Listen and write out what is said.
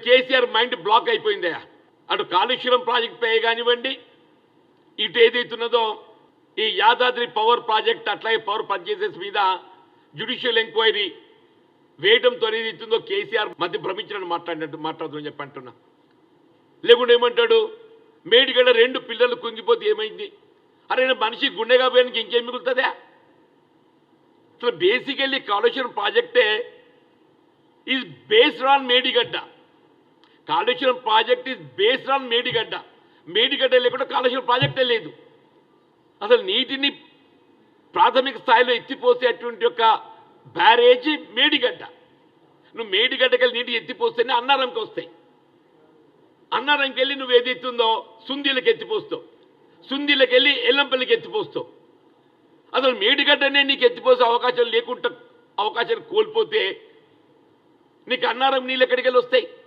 KCR mind block అయిపోయిందయా. అటు Kaleshwaram project pay కానివ్వండి, ఇటు ఏదైతున్నదో ఈ యాదాద్రి పవర్ ప్రాజెక్ట్ అట్లాగే పవర్ పర్చేసెస్ మీద జ్యుడిషియల్ ఎంక్వైరీ వేయడంతో ఏదైతుందో కేసీఆర్ మధ్య భ్రమించినట్టు మాట్లాడుతుందని చెప్పి అంటున్నా. లేకుంటే ఏమంటాడు, మేడిగడ 2 పిల్లలు కుంగిపోతే ఏమైంది? అరే మనిషి గుండెగా పోయానికి ఇంకేం మిగులుతుందా? అసలు బేసికల్లీ కాళేశ్వరం ప్రాజెక్టే is based on Medigadda. Kaleshwaram project is based on Medigadda. Medigadda లేకుండా కాళేశ్వరం ప్రాజెక్టే లేదు. అసలు నీటిని ప్రాథమిక స్థాయిలో ఎత్తిపోసేటువంటి యొక్క బ్యారేజీ మేడిగడ్డ. నువ్వు మేడిగడ్డకెళ్ళి నీటి ఎత్తిపోస్తేనే అన్నారంకి వస్తాయి. అన్నారంకి వెళ్ళి నువ్వు ఏదైతుందో సుందీలకు ఎత్తిపోస్తావు, సుందీలకు వెళ్ళి ఎల్లంపల్లికి ఎత్తిపోస్తావు. అసలు మేడిగడ్డనే నీకు ఎత్తిపోసే అవకాశం లేకుండా అవకాశాన్ని కోల్పోతే నీకు అన్నారం నీళ్ళు ఎక్కడికి వెళ్ళి వస్తాయి?